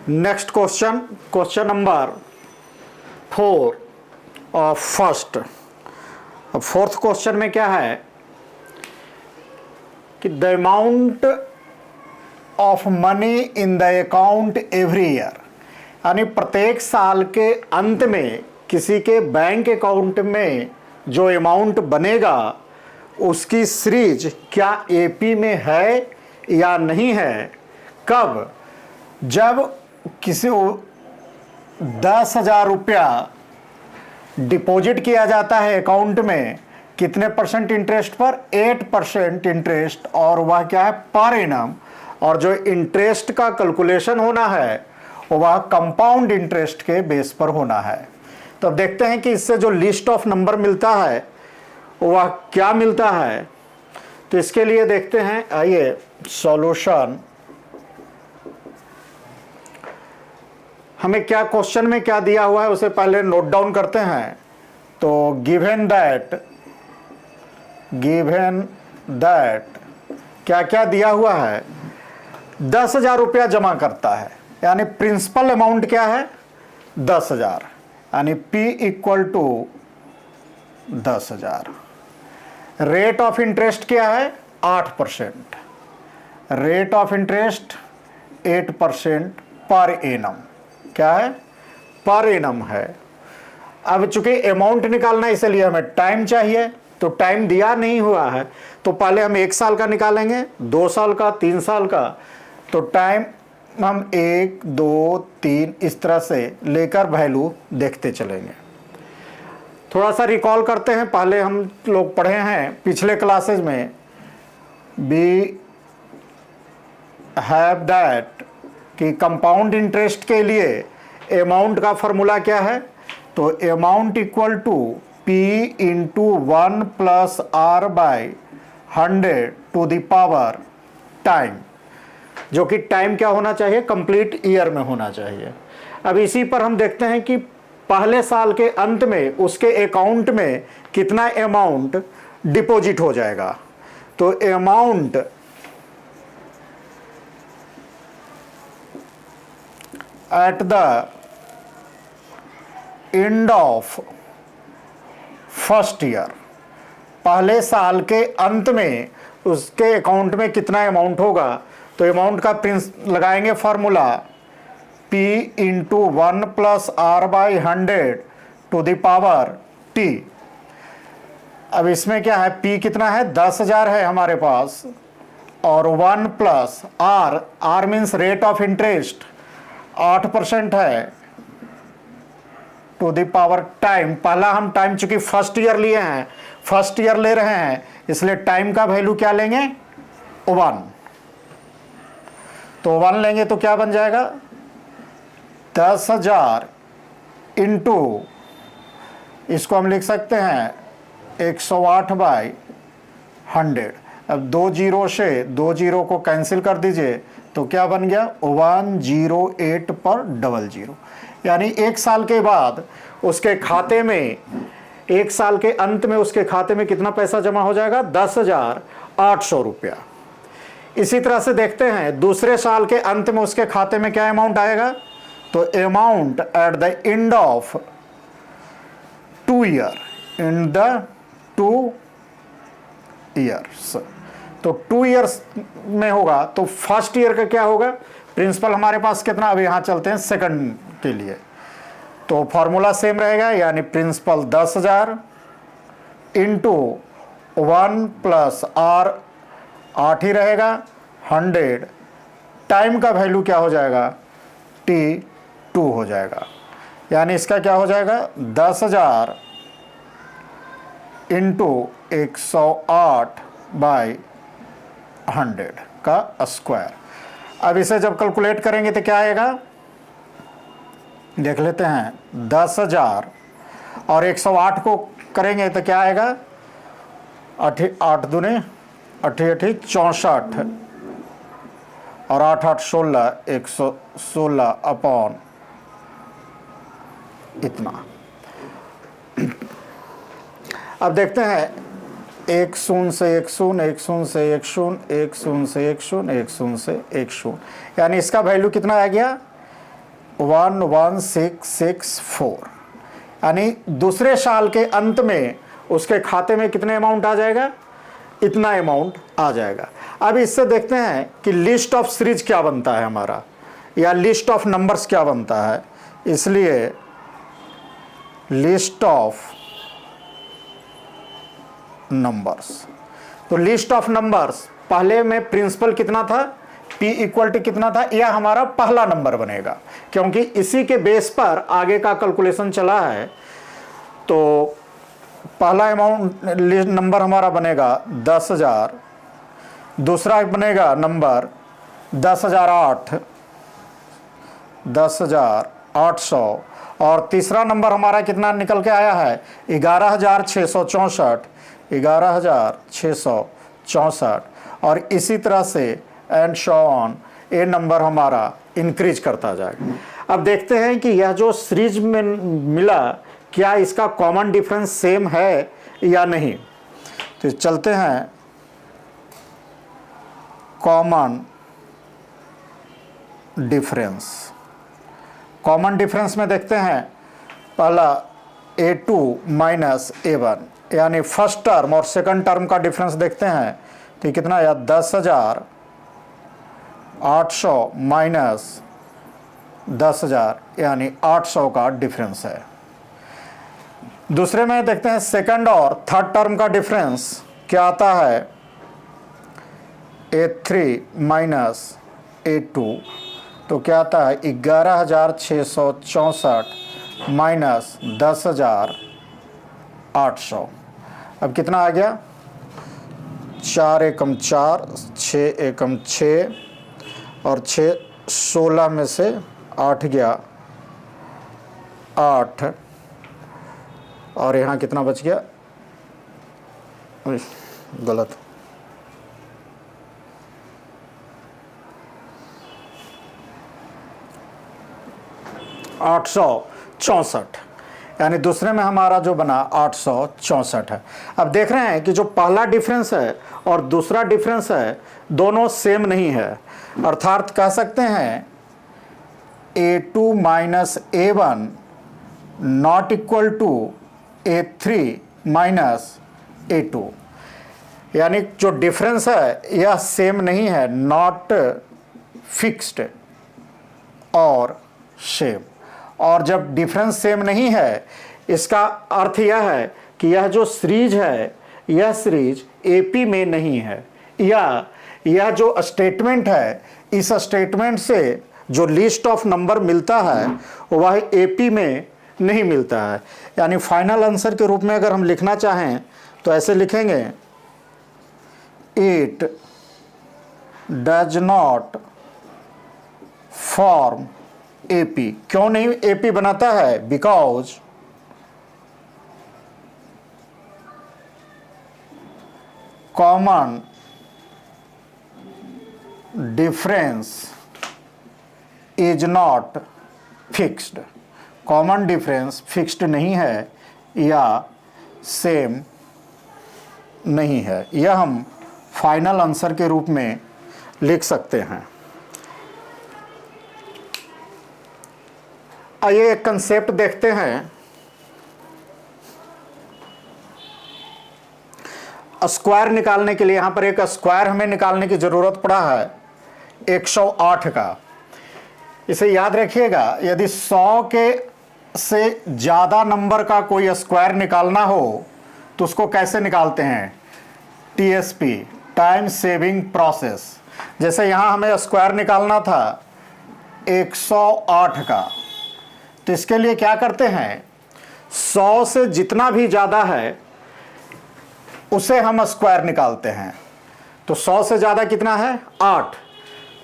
Next question, question number 4 of first. अब fourth question में क्या है कि the amount of money in the account every year, यानी प्रत्येक साल के अंत में किसी के बैंक अकाउंट में जो अमाउंट बनेगा उसकी सीरीज क्या एपी में है या नहीं है। कब? जब किसी 10,000 रुपया डिपॉजिट किया जाता है अकाउंट में, कितने परसेंट इंटरेस्ट पर? 8% इंटरेस्ट, और वह क्या है? Per annum. और जो इंटरेस्ट का कैलकुलेशन होना है वह कंपाउंड इंटरेस्ट के बेस पर होना है। तो अब देखते हैं कि इससे जो लिस्ट ऑफ नंबर मिलता है वह क्या मिलता है। तो इसके लिए देखते हैं, आइए सॉल्यूशन। हमें क्या क्वेश्चन में क्या दिया हुआ है उसे पहले नोट डाउन करते हैं। तो गिवन दैट क्या क्या दिया हुआ है? 10,000 रुपया जमा करता है, यानी प्रिंसिपल अमाउंट क्या है? 10,000, यानी P equal to 10,000। Rate of interest क्या है? 8%। Rate of interest 8% per annum. क्या है? पर एनम है। अब चूंकि अमाउंट निकालना है इसलिए हमें टाइम चाहिए, तो टाइम दिया नहीं हुआ है, तो पहले हम 1 साल का निकालेंगे, 2 साल का, 3 साल का। तो टाइम हम 1, 2, 3 इस तरह से लेकर वैल्यू देखते चलेंगे। थोड़ा सा रिकॉल करते हैं, पहले हम लोग पढ़े हैं पिछले क्लासेज में। वी हैव दैट कि कंपाउंड इंटरेस्ट के लिए अमाउंट का फॉर्मूला क्या है? तो amount equal to P into 1 plus R by 100 to the power time, जो कि टाइम क्या होना चाहिए? कंप्लीट ईयर में होना चाहिए। अब इसी पर हम देखते हैं कि पहले साल के अंत में उसके अकाउंट में कितना अमाउंट डिपॉजिट हो जाएगा। तो amount at the end of first year, पहले साल के अंत में उसके अकाउंट में कितना अमाउंट होगा। तो अमाउंट का प्रिंस लगाएंगे formula P into 1 plus R by 100 to the power T। अब इसमें क्या है? P कितना है? 10,000 है हमारे पास, और 1 plus R means rate of interest 8% है, टू द पावर टाइम। पहला हम टाइम चूंकि फर्स्ट ईयर लिए हैं, फर्स्ट ईयर ले रहे हैं, इसलिए टाइम का वैल्यू क्या लेंगे? 1। तो 1 लेंगे तो क्या बन जाएगा? 10,000 इंटू, इसको हम लिख सकते हैं 108 बाई 100। अब 2 जीरो से 2 जीरो को कैंसिल कर दीजिए, तो क्या बन गया? 108 पर 00। यानी 1 साल के बाद उसके खाते में, 1 साल के अंत में उसके खाते में कितना पैसा जमा हो जाएगा? 10,800 रुपया। इसी तरह से देखते हैं दूसरे साल के अंत में उसके खाते में क्या अमाउंट आएगा। तो amount at the end of 2 year, in the 2 years. तो 2 ईयर्स में होगा, तो फर्स्ट ईयर का क्या होगा? प्रिंसिपल हमारे पास कितना? अभी यहाँ चलते हैं सेकंड के लिए, तो फॉर्मूला सेम रहेगा, यानी प्रिंसिपल 10,000 इंटू 1 प्लस R 8 ही रहेगा, 100। टाइम का वैल्यू क्या हो जाएगा? T2 हो जाएगा। यानी इसका क्या हो जाएगा? 10,000 इंटू 108 बाई 100 का स्क्वायर। अब इसे जब कैलकुलेट करेंगे तो क्या आएगा? देख लेते हैं। 10,000 और 108 को करेंगे तो क्या आएगा? 8 दूने 8 64, और 8 8 16, 116 अपॉन इतना। अब देखते हैं 1 0 से 1 0, 1 0 से 1 0, 1 0 से 1 0, 1 0 से 1 0, यानी इसका वैल्यू कितना आ गया? 11,664, यानी दूसरे साल के अंत में उसके खाते में कितने अमाउंट आ जाएगा, इतना अमाउंट आ जाएगा। अब इससे देखते हैं कि लिस्ट ऑफ सीरीज क्या बनता है हमारा, या लिस्ट ऑफ नंबर्स क्या बनता है। इसलिए लिस्ट ऑफ नंबर्स, तो लिस्ट ऑफ नंबर्स पहले में प्रिंसिपल कितना था, p इक्वल टू कितना था, यह हमारा पहला नंबर बनेगा, क्योंकि इसी के बेस पर आगे का कैलकुलेशन चला है। तो पहला अमाउंट नंबर हमारा बनेगा 10,000, दूसरा बनेगा नंबर 10,008, 10,800, और तीसरा नंबर हमारा कितना निकल के आया है 11,664, 11,664, और इसी तरह से एंड सो ऑन, ये नंबर हमारा इंक्रीज करता जाएगा। अब देखते हैं कि यह जो सीरीज में मिला क्या इसका कॉमन डिफरेंस सेम है या नहीं। तो चलते हैं कॉमन डिफरेंस। कॉमन डिफरेंस में देखते हैं पहला A2 माइनस A1, यानी फर्स्ट टर्म और सेकंड टर्म का डिफरेंस देखते हैं तो कितना या 10,800 माइनस 10,000, यानी 800 का डिफरेंस है। दूसरे में देखते हैं सेकंड और थर्ड टर्म का डिफरेंस क्या आता है, A3 माइनस A2, तो क्या आता है 11,664 माइनस 10,800। अब कितना आ गया, 4 एकम 4, 6 एकम 6, और 6 16 में से 8 गया 8, और यहाँ कितना बच गया, गलत, 864, यानी दूसरे में हमारा जो बना 864 है। अब देख रहे हैं कि जो पहला डिफरेंस है और दूसरा डिफरेंस है दोनों सेम नहीं है, अर्थात कह सकते हैं A2 minus A1 not equal to A3 minus A2, यानी जो डिफरेंस है यह सेम नहीं है, नॉट फिक्स्ड और सेम। और जब डिफरेंस सेम नहीं है इसका अर्थ यह है कि यह जो सीरीज है यह सीरीज AP में नहीं है, या यह जो स्टेटमेंट है इस स्टेटमेंट से जो लिस्ट ऑफ नंबर मिलता है वह AP में नहीं मिलता है। यानी फाइनल आंसर के रूप में अगर हम लिखना चाहें तो ऐसे लिखेंगे, it does not form AP। क्यों नहीं AP बनाता है, because common difference is not fixed. Common difference fixed नहीं है या सेम नहीं है, यह हम फाइनल आंसर के रूप में लिख सकते हैं। आइए एक कंसेप्ट देखते हैं। स्क्वायर निकालने के लिए यहाँ पर एक स्क्वायर हमें निकालने की ज़रूरत पड़ा है 108 का। इसे याद रखिएगा, यदि 100 के से ज़्यादा नंबर का कोई स्क्वायर निकालना हो तो उसको कैसे निकालते हैं, TSP, टाइम सेविंग प्रोसेस। जैसे यहाँ हमें स्क्वायर निकालना था 108 का, तो इसके लिए क्या करते हैं, 100 से जितना भी ज़्यादा है उसे हम स्क्वायर निकालते हैं। तो 100 से ज़्यादा कितना है 8,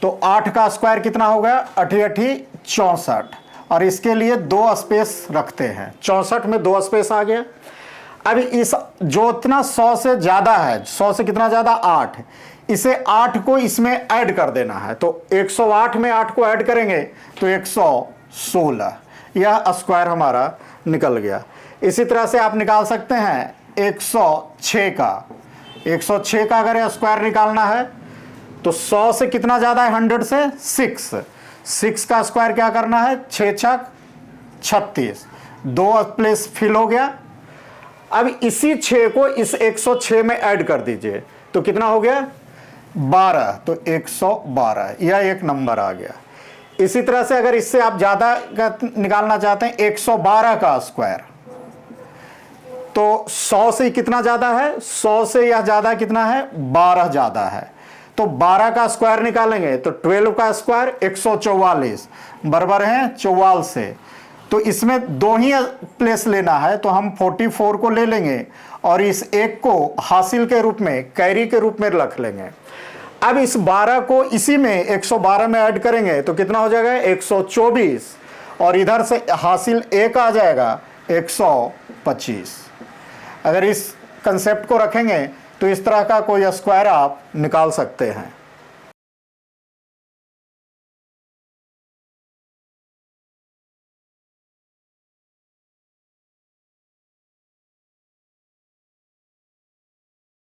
तो 8 का स्क्वायर कितना हो गया 8 8 64, और इसके लिए 2 स्पेस रखते हैं, 64 में 2 स्पेस आ गया। अब इस जो इतना 100 से ज़्यादा है, 100 से कितना ज़्यादा 8, इसे 8 को इसमें ऐड कर देना है। तो 108 में 8 को ऐड करेंगे तो 116, यह स्क्वायर हमारा निकल गया। इसी तरह से आप निकाल सकते हैं 106 का। 106 का अगर स्क्वायर निकालना है तो 100 से कितना ज़्यादा है 100 से 6, 6 का स्क्वायर क्या करना है, 6 छक 36, 2 प्लेस फिल हो गया। अब इसी 6 को इस 106 में ऐड कर दीजिए तो कितना हो गया 12, तो 112, यह एक नंबर आ गया। इसी तरह से अगर इससे आप ज्यादा निकालना चाहते हैं 112 का स्क्वायर, तो 100 से कितना ज्यादा है, 100 से यह ज्यादा कितना है 12 ज्यादा है, तो 12 का स्क्वायर निकालेंगे तो 12 का स्क्वायर 144 बराबर है 44 से। तो इसमें 2 ही प्लेस लेना है तो हम 44 को ले लेंगे और इस एक को हासिल के रूप में, कैरी के रूप में रख लेंगे। अब इस 12 को इसी में 112 में ऐड करेंगे तो कितना हो जाएगा 124, और इधर से हासिल एक आ जाएगा 125। अगर इस कंसेप्ट को रखेंगे तो इस तरह का कोई स्क्वायर आप निकाल सकते हैं।